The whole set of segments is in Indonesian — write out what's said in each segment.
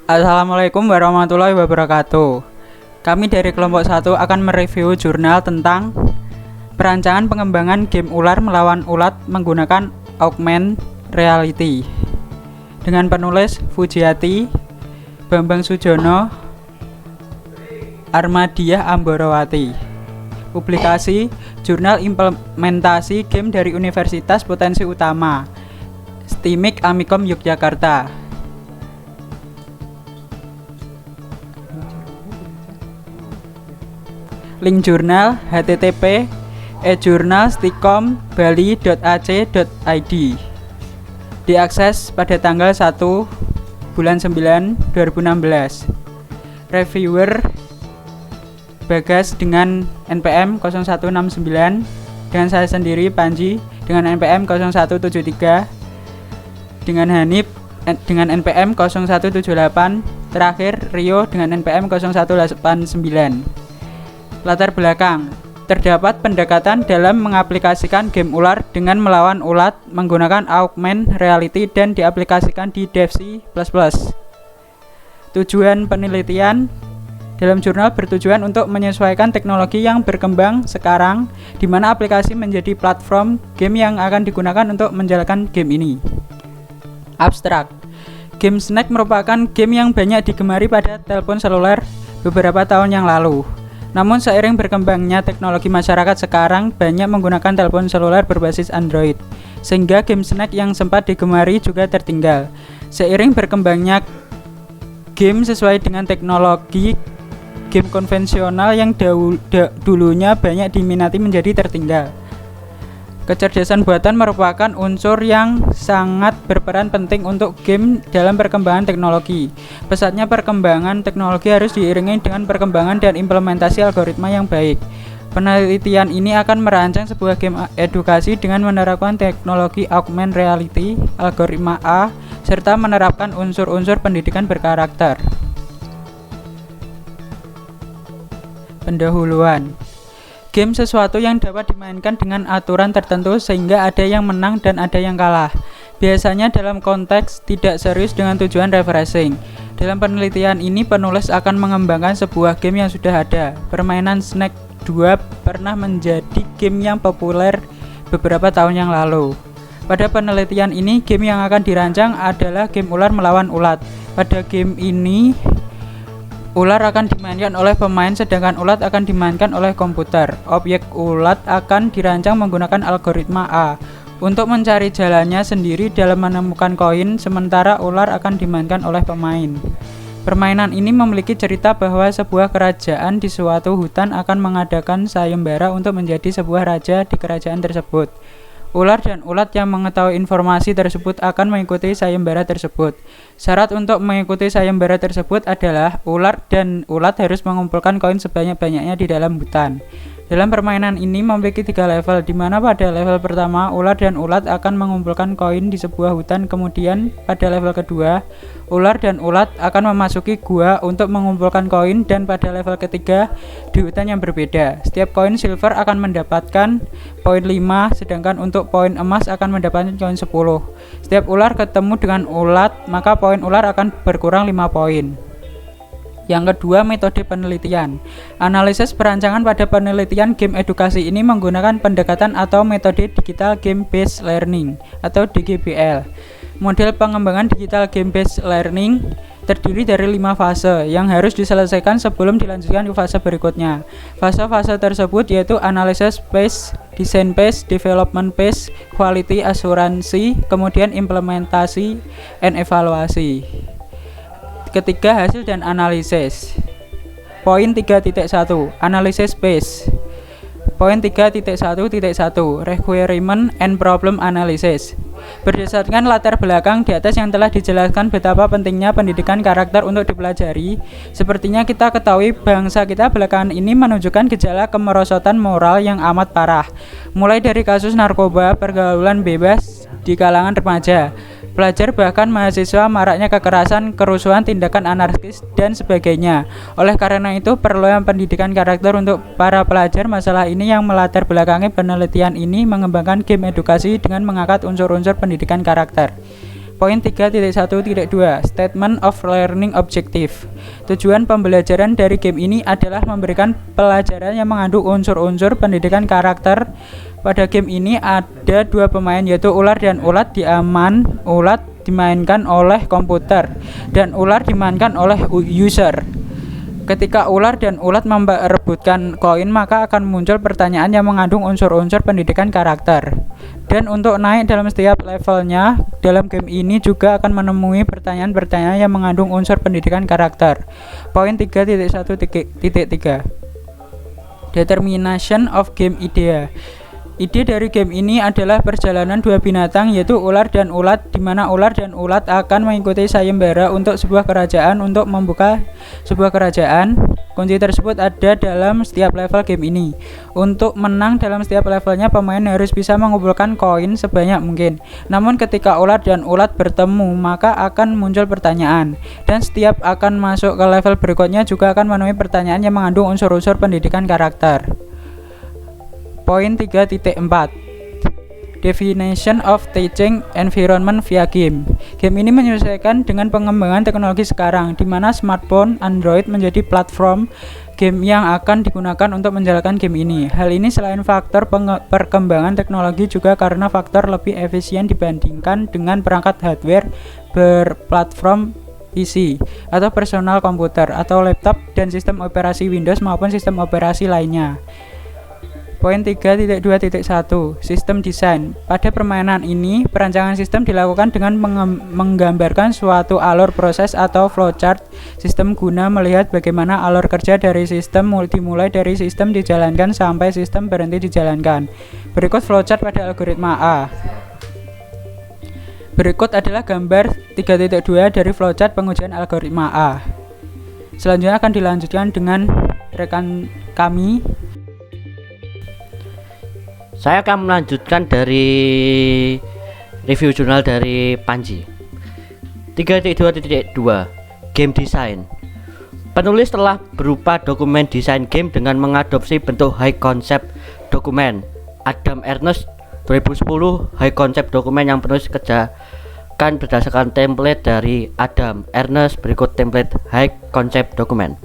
Assalamualaikum warahmatullahi wabarakatuh. Kami dari kelompok 1 akan mereview jurnal tentang perancangan pengembangan game ular melawan ulat menggunakan augmented reality dengan penulis Fujiati, Bambang Sujono, Armadiah Amborowati. Publikasi Jurnal Implementasi Game dari Universitas Potensi Utama, STIMIK Amikom Yogyakarta. Link jurnal http://ejournal.stikom.bali.ac.id. Diakses pada tanggal 1 bulan 9 2016. Reviewer Bagas dengan NPM 0169, dengan saya sendiri Panji dengan NPM 0173, dengan Hanif dengan NPM 0178, terakhir Rio dengan NPM 0189. Latar belakang: terdapat pendekatan dalam mengaplikasikan game ular dengan melawan ulat menggunakan augmented reality dan diaplikasikan di DevC++. Tujuan penelitian dalam jurnal bertujuan untuk menyesuaikan teknologi yang berkembang sekarang, di mana aplikasi menjadi platform game yang akan digunakan untuk menjalankan game ini. Abstrak: game Snake merupakan game yang banyak digemari pada telepon seluler beberapa tahun yang lalu. Namun seiring berkembangnya teknologi masyarakat sekarang banyak menggunakan telepon seluler berbasis Android, sehingga game Snake yang sempat digemari juga tertinggal. Seiring berkembangnya game sesuai dengan teknologi, game konvensional yang dulunya banyak diminati menjadi tertinggal. Kecerdasan buatan merupakan unsur yang sangat berperan penting untuk game dalam perkembangan teknologi. Pesatnya perkembangan teknologi harus diiringi dengan perkembangan dan implementasi algoritma yang baik. Penelitian ini akan merancang sebuah game edukasi dengan menerapkan teknologi augmented reality, algoritma A, serta menerapkan unsur-unsur pendidikan berkarakter. Pendahuluan: game sesuatu yang dapat dimainkan dengan aturan tertentu sehingga ada yang menang dan ada yang kalah. Biasanya dalam konteks tidak serius dengan tujuan refreshing. Dalam penelitian ini penulis akan mengembangkan sebuah game yang sudah ada. Permainan Snake 2 pernah menjadi game yang populer beberapa tahun yang lalu. Pada penelitian ini game yang akan dirancang adalah game ular melawan ulat. Pada game ini ular akan dimainkan oleh pemain sedangkan ulat akan dimainkan oleh komputer. Objek ulat akan dirancang menggunakan algoritma A untuk mencari jalannya sendiri dalam menemukan koin, sementara ular akan dimainkan oleh pemain. Permainan ini memiliki cerita bahwa sebuah kerajaan di suatu hutan akan mengadakan sayembara untuk menjadi sebuah raja di kerajaan tersebut. Ular dan ulat yang mengetahui informasi tersebut akan mengikuti sayembara tersebut. Syarat untuk mengikuti sayembara tersebut adalah ular dan ulat harus mengumpulkan koin sebanyak-banyaknya di dalam hutan. Dalam permainan ini memiliki 3 level, di mana pada level pertama ular dan ulat akan mengumpulkan koin di sebuah hutan. Kemudian pada level kedua, ular dan ulat akan memasuki gua untuk mengumpulkan koin, dan pada level ketiga di hutan yang berbeda. Setiap koin silver akan mendapatkan poin 5, sedangkan untuk poin emas akan mendapatkan koin 10. Setiap ular ketemu dengan ulat, maka poin ular akan berkurang 5 poin. Yang kedua, metode penelitian. Analisis perancangan pada penelitian game edukasi ini menggunakan pendekatan atau metode Digital Game Based Learning atau DGBL. Model pengembangan Digital Game Based Learning terdiri dari 5 fase yang harus diselesaikan sebelum dilanjutkan ke fase berikutnya. Fase-fase tersebut yaitu Analysis Phase, Design Phase, Development Phase, Quality Assurance, kemudian Implementasi, and Evaluasi. Ketiga, hasil dan analisis. Poin 3.1 Analysis Phase. Poin 3.1.1 Requirement and Problem Analysis. Berdasarkan latar belakang di atas yang telah dijelaskan betapa pentingnya pendidikan karakter untuk dipelajari, sepertinya kita ketahui bangsa kita belakangan ini menunjukkan gejala kemerosotan moral yang amat parah, mulai dari kasus narkoba, pergaulan bebas di kalangan remaja, pelajar bahkan mahasiswa, maraknya kekerasan, kerusuhan, tindakan anarkis, dan sebagainya. Oleh karena itu, perlunya pendidikan karakter untuk para pelajar. Masalah ini yang melatar belakangi penelitian ini mengembangkan game edukasi dengan mengangkat unsur-unsur pendidikan karakter. Poin 3.1.2 Statement of Learning Objective. Tujuan pembelajaran dari game ini adalah memberikan pelajaran yang mengandung unsur-unsur pendidikan karakter. Pada game ini ada dua pemain, yaitu ular dan ulat. Ulat dimainkan oleh komputer dan ular dimainkan oleh user. Ketika ular dan ulat memperebutkan koin, maka akan muncul pertanyaan yang mengandung unsur-unsur pendidikan karakter. Dan untuk naik dalam setiap levelnya, dalam game ini juga akan menemui pertanyaan-pertanyaan yang mengandung unsur pendidikan karakter. Poin 3.1.3 Determination of Game Idea. Ide dari game ini adalah perjalanan dua binatang, yaitu ular dan ulat, di mana ular dan ulat akan mengikuti sayembara untuk sebuah kerajaan untuk membuka sebuah kerajaan. Kunci tersebut ada dalam setiap level game ini. Untuk menang dalam setiap levelnya, pemain harus bisa mengumpulkan koin sebanyak mungkin. Namun ketika ular dan ulat bertemu, maka akan muncul pertanyaan. Dan setiap akan masuk ke level berikutnya juga akan menemui pertanyaan yang mengandung unsur-unsur pendidikan karakter. Poin 3.4 Definition of Teaching Environment via Game. Game ini menyesuaikan dengan pengembangan teknologi sekarang, di mana smartphone Android menjadi platform game yang akan digunakan untuk menjalankan game ini. Hal ini selain faktor perkembangan teknologi juga karena faktor lebih efisien dibandingkan dengan perangkat hardware berplatform PC atau personal komputer atau laptop dan sistem operasi Windows maupun sistem operasi lainnya. Poin 3.2.1 Sistem Desain. Pada permainan ini, perancangan sistem dilakukan dengan menggambarkan suatu alur proses atau flowchart sistem guna melihat bagaimana alur kerja dari sistem dimulai dari sistem dijalankan sampai sistem berhenti dijalankan. Berikut flowchart pada algoritma A. Berikut adalah gambar 3.2 dari flowchart pengujian algoritma A. Selanjutnya akan dilanjutkan dengan rekan kami. Saya akan melanjutkan dari review jurnal dari Panji. 3.2.2 Game Design. Penulis telah berupa dokumen desain game dengan mengadopsi bentuk high concept dokumen. Adam Ernest 2010 high concept dokumen yang penulis kerjakan berdasarkan template dari Adam Ernest. Berikut template high concept dokumen.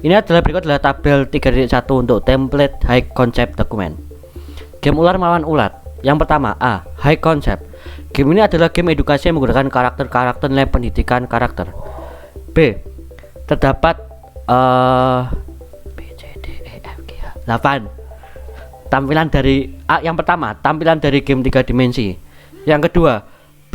Ini berikut adalah tabel 3.1 untuk template high concept dokumen. Game ular melawan ulat. Yang pertama, A. High concept. Game ini adalah game edukasi yang menggunakan karakter-karakter nilai pendidikan karakter. B. Terdapat 8 tampilan dari yang pertama, tampilan dari game 3 dimensi. Yang kedua,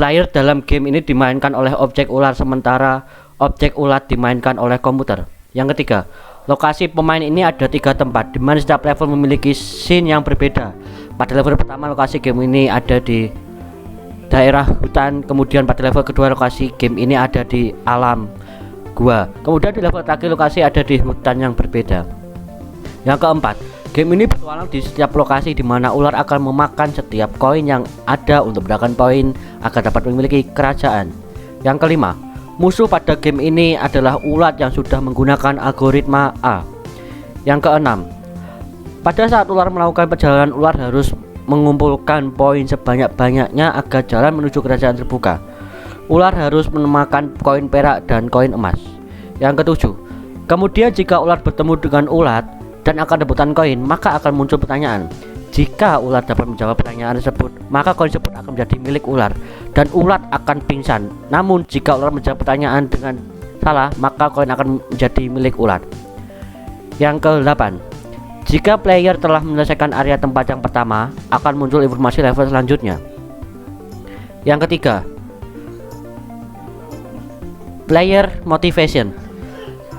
player dalam game ini dimainkan oleh objek ular sementara objek ulat dimainkan oleh komputer. Yang ketiga, lokasi pemain ini ada 3 tempat di mana setiap level memiliki scene yang berbeda. Pada level pertama lokasi game ini ada di daerah hutan, kemudian pada level kedua lokasi game ini ada di alam gua, kemudian di level terakhir lokasi ada di hutan yang berbeda. Yang keempat, game ini bertualang di setiap lokasi di mana ular akan memakan setiap koin yang ada untuk mendapatkan poin agar dapat memiliki kerajaan. Yang kelima, musuh pada game ini adalah ulat yang sudah menggunakan algoritma A. Yang keenam, pada saat ular melakukan perjalanan, ular harus mengumpulkan poin sebanyak-banyaknya agar jalan menuju kerajaan terbuka. Ular harus memakan koin perak dan koin emas. Yang ketujuh, kemudian jika ular bertemu dengan ulat dan akan rebutan koin, maka akan muncul pertanyaan. Jika ular dapat menjawab pertanyaan tersebut, maka koin tersebut akan menjadi milik ular dan ulat akan pingsan. Namun jika ular menjawab pertanyaan dengan salah, maka koin akan menjadi milik ulat. Yang ke-8, jika player telah menyelesaikan area tempat yang pertama, akan muncul informasi level selanjutnya. Yang ketiga, player motivation.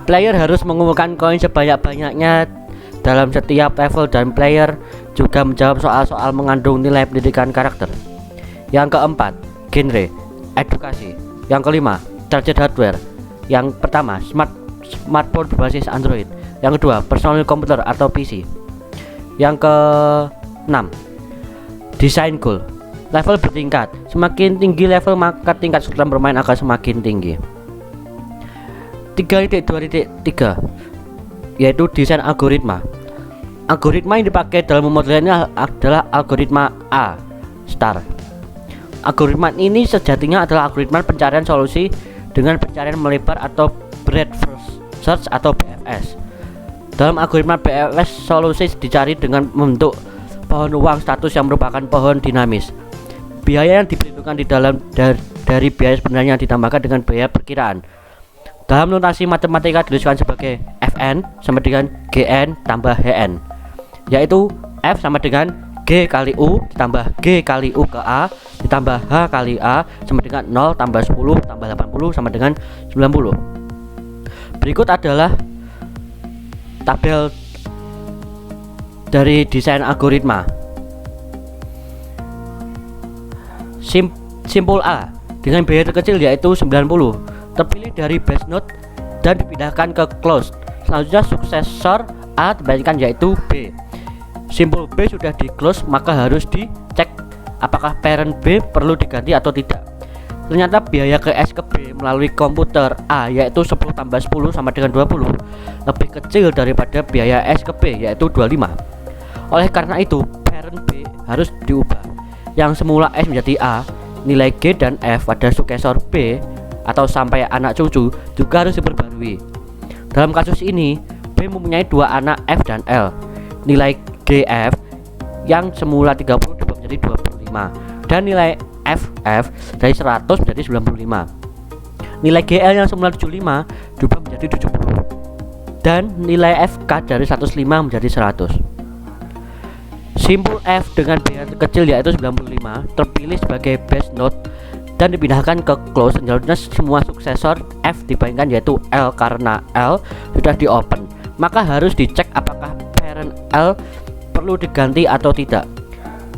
Player harus mengumpulkan koin sebanyak-banyaknya dalam setiap level dan player juga menjawab soal-soal mengandung nilai pendidikan karakter. Yang keempat, genre edukasi. Yang kelima, target hardware. Yang pertama, smartphone berbasis Android. Yang kedua, personal komputer atau PC. Yang ke-6, design goal. Level bertingkat. Semakin tinggi level maka tingkat kesulitan bermain akan semakin tinggi. 3.2.3 yaitu desain algoritma. Algoritma yang dipakai dalam pemodelannya adalah algoritma A star. Algoritma ini sejatinya adalah algoritma pencarian solusi dengan pencarian melebar atau breadth first search atau BFS. Dalam algoritma BFS, solusi dicari dengan membentuk pohon uang status yang merupakan pohon dinamis. Biaya yang diperhitungkan di dalam dari biaya sebenarnya ditambahkan dengan biaya perkiraan. Dalam notasi matematika dituliskan sebagai Fn sama dengan Gn tambah Hn, yaitu F sama dengan G kali U ditambah G kali U ke A ditambah H kali A sama dengan 0 tambah 10 tambah 80 sama dengan 90. Berikut adalah tabel dari desain algoritma. Simpul A dengan biaya terkecil yaitu 90 terpilih dari base node dan dipindahkan ke close. Selanjutnya suksesor A dibandingkan yaitu B. Simpul B sudah di close, maka harus dicek apakah parent B perlu diganti atau tidak. Ternyata biaya ke S ke B melalui komputer A yaitu 10 tambah 10 sama dengan 20 lebih kecil daripada biaya S ke B yaitu 25. Oleh karena itu parent B harus diubah. Yang semula S menjadi A, nilai G dan F pada sukesor B atau sampai anak cucu juga harus diperbarui. Dalam kasus ini B mempunyai dua anak F dan L. Nilai GF yang semula 30 diubah menjadi 25 dan nilai FF dari 100 menjadi 95. Nilai GL yang semula 75 diubah menjadi 70 dan nilai FK dari 105 menjadi 100. Simpul F dengan biaya terkecil yaitu 95 terpilih sebagai base node dan dipindahkan ke close. Selanjutnya semua suksesor F dibandingkan yaitu L karena L sudah di open, maka harus dicek apakah parent L perlu diganti atau tidak.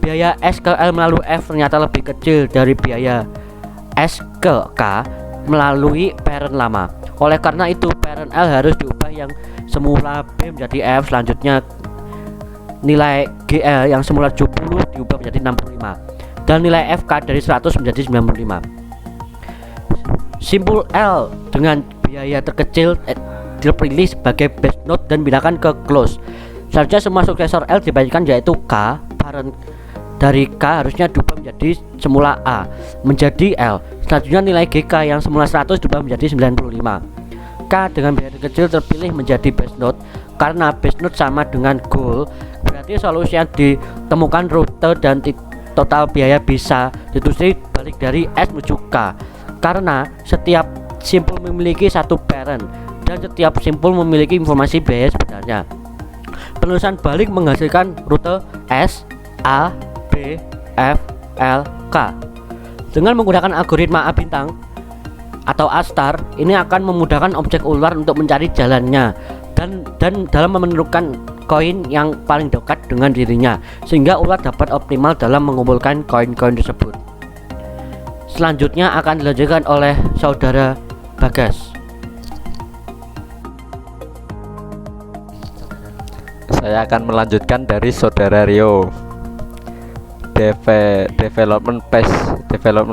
Biaya S ke L melalui F ternyata lebih kecil dari biaya S ke K melalui parent lama. Oleh karena itu parent L harus diubah yang semula B menjadi F. Selanjutnya nilai GL yang semula 70 diubah menjadi 65 dan nilai FK dari 100 menjadi 95. Simpul L dengan biaya terkecil terpilih sebagai base node dan dipindahkan ke close. Selanjutnya semua suksesor L dibandingkan yaitu K. Parent dari K harusnya diubah menjadi semula A menjadi L. Selanjutnya nilai GK yang semula 100 diubah menjadi 95. K dengan biaya kecil terpilih menjadi base node karena base node sama dengan goal. Berarti solusi yang ditemukan rute dan total biaya bisa ditelusuri balik dari S menuju K karena setiap simpul memiliki satu parent dan setiap simpul memiliki informasi biaya sebenarnya. Penelusuran balik menghasilkan rute S, A, B, F, L, K. Dengan menggunakan algoritma A bintang atau A star, ini akan memudahkan objek ular untuk mencari jalannya dan dalam menentukan koin yang paling dekat dengan dirinya, sehingga ular dapat optimal dalam mengumpulkan koin-koin tersebut. Selanjutnya akan dilanjutkan oleh saudara Bagas. Saya akan melanjutkan dari saudara Rio. Development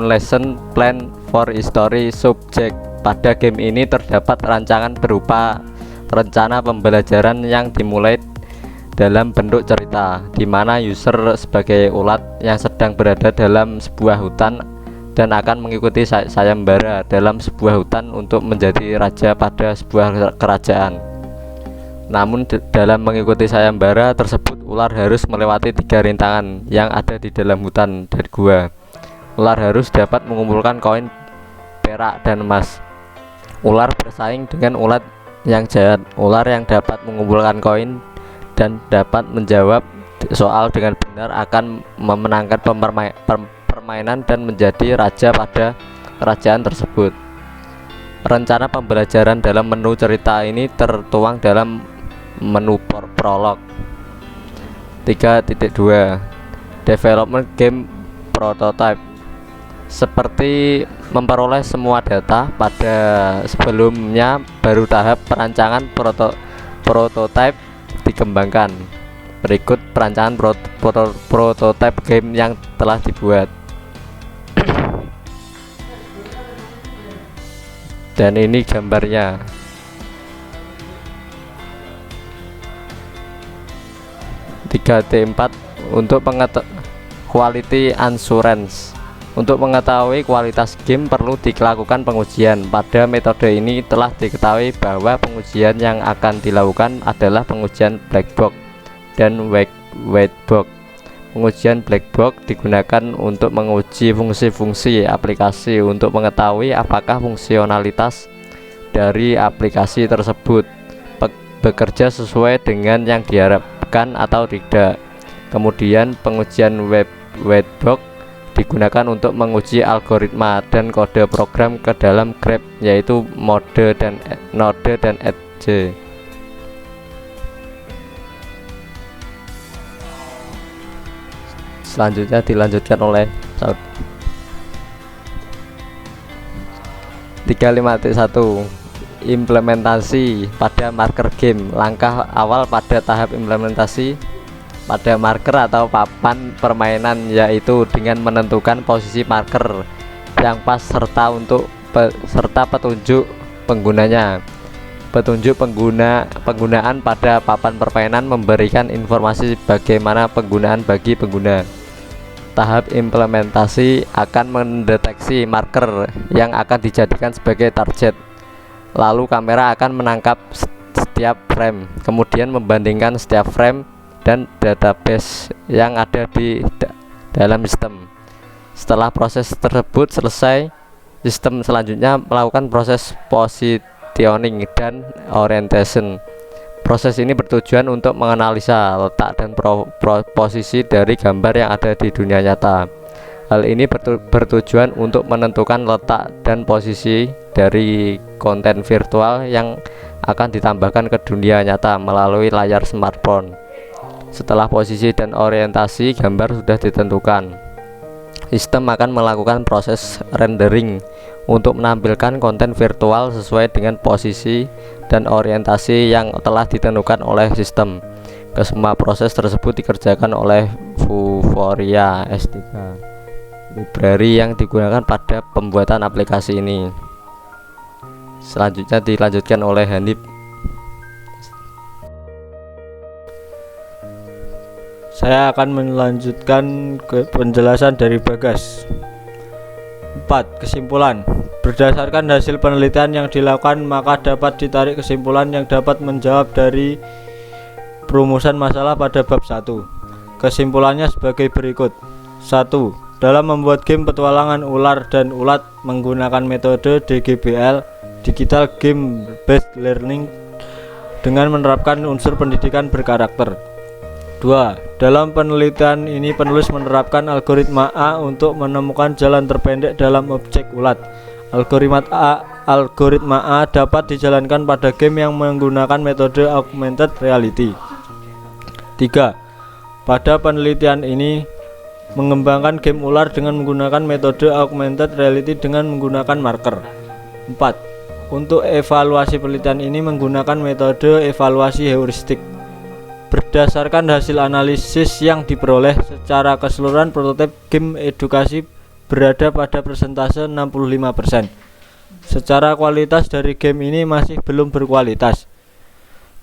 lesson plan for history subject. Pada game ini terdapat rancangan berupa rencana pembelajaran yang dimulai dalam bentuk cerita, di mana user sebagai ulat yang sedang berada dalam sebuah hutan dan akan mengikuti sayembara dalam sebuah hutan untuk menjadi raja pada sebuah kerajaan. Namun dalam mengikuti sayembara tersebut, ular harus melewati 3 rintangan yang ada di dalam hutan dan gua. Ular harus dapat mengumpulkan koin perak dan emas. Ular bersaing dengan ulat yang jahat. Ular yang dapat mengumpulkan koin dan dapat menjawab soal dengan benar akan memenangkan permainan dan menjadi raja pada kerajaan tersebut. Rencana pembelajaran dalam menu cerita ini tertuang dalam menu prolog. 3.2 Development Game Prototype. Seperti memperoleh semua data pada sebelumnya, baru tahap perancangan prototype dikembangkan. Berikut perancangan prototype game yang telah dibuat. Dan ini gambarnya. T4 untuk quality assurance. Untuk mengetahui kualitas game perlu dilakukan pengujian. Pada metode ini telah diketahui bahwa pengujian yang akan dilakukan adalah pengujian black box dan white box. Pengujian black box digunakan untuk menguji fungsi-fungsi aplikasi untuk mengetahui apakah fungsionalitas dari aplikasi tersebut bekerja sesuai dengan yang diharapkan atau tidak. Kemudian pengujian white box digunakan untuk menguji algoritma dan kode program ke dalam graph, yaitu node dan edge. Selanjutnya dilanjutkan oleh 351 implementasi pada marker game. Langkah awal pada tahap implementasi pada marker atau papan permainan yaitu dengan menentukan posisi marker yang pas serta petunjuk penggunanya. Petunjuk penggunaan pada papan permainan memberikan informasi bagaimana penggunaan bagi pengguna. Tahap implementasi akan mendeteksi marker yang akan dijadikan sebagai target. Lalu kamera akan menangkap setiap frame, kemudian membandingkan setiap frame dan database yang ada di dalam sistem. Setelah proses tersebut selesai, sistem selanjutnya melakukan proses positioning dan orientation. Proses ini bertujuan untuk menganalisa letak dan posisi dari gambar yang ada di dunia nyata. Hal ini bertujuan untuk menentukan letak dan posisi dari konten virtual yang akan ditambahkan ke dunia nyata melalui layar smartphone. Setelah posisi dan orientasi gambar sudah ditentukan, sistem akan melakukan proses rendering untuk menampilkan konten virtual sesuai dengan posisi dan orientasi yang telah ditentukan oleh sistem. Kesemua proses tersebut dikerjakan oleh Vuforia S3, library yang digunakan pada pembuatan aplikasi ini. Selanjutnya dilanjutkan oleh Hanif. Saya akan melanjutkan ke penjelasan dari Bagas. 4. Kesimpulan. Berdasarkan hasil penelitian yang dilakukan, maka dapat ditarik kesimpulan yang dapat menjawab dari perumusan masalah pada bab 1. Kesimpulannya sebagai berikut. 1. Dalam membuat game petualangan ular dan ulat menggunakan metode DGBL, Digital Game Based Learning, dengan menerapkan unsur pendidikan berkarakter. 2. Dalam penelitian ini penulis menerapkan algoritma A untuk menemukan jalan terpendek dalam objek ulat. Algoritma A dapat dijalankan pada game yang menggunakan metode augmented reality. 3. Pada penelitian ini mengembangkan game ular dengan menggunakan metode augmented reality dengan menggunakan marker. 4. Untuk evaluasi penelitian ini menggunakan metode evaluasi heuristik. Berdasarkan hasil analisis yang diperoleh, secara keseluruhan prototip game edukasi berada pada persentase 65%. Secara kualitas dari game ini masih belum berkualitas.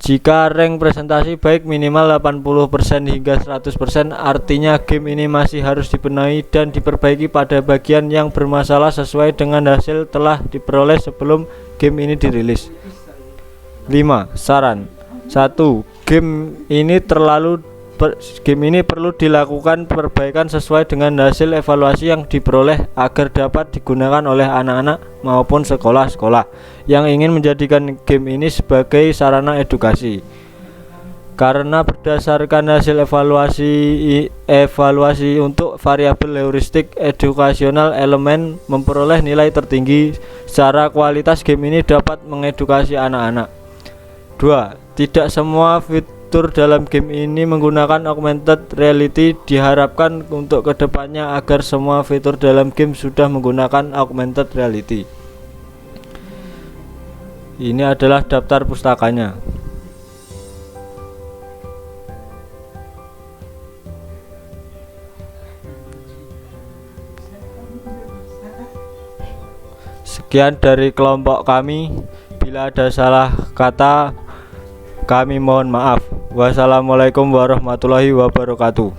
Jika rank presentasi baik minimal 80% hingga 100%, artinya game ini masih harus dibenahi dan diperbaiki pada bagian yang bermasalah sesuai dengan hasil telah diperoleh sebelum game ini dirilis. 5. Saran. 1. Game ini perlu dilakukan perbaikan sesuai dengan hasil evaluasi yang diperoleh agar dapat digunakan oleh anak-anak maupun sekolah-sekolah yang ingin menjadikan game ini sebagai sarana edukasi. Karena berdasarkan hasil evaluasi untuk variabel heuristik edukasional elemen memperoleh nilai tertinggi, secara kualitas game ini dapat mengedukasi anak-anak. 2. Tidak semua fitur dalam game ini menggunakan augmented reality. Diharapkan untuk kedepannya agar semua fitur dalam game sudah menggunakan augmented reality. Ini adalah daftar pustakanya. Sekian dari kelompok kami. Bila ada salah kata, kami mohon maaf. Wassalamualaikum warahmatullahi wabarakatuh.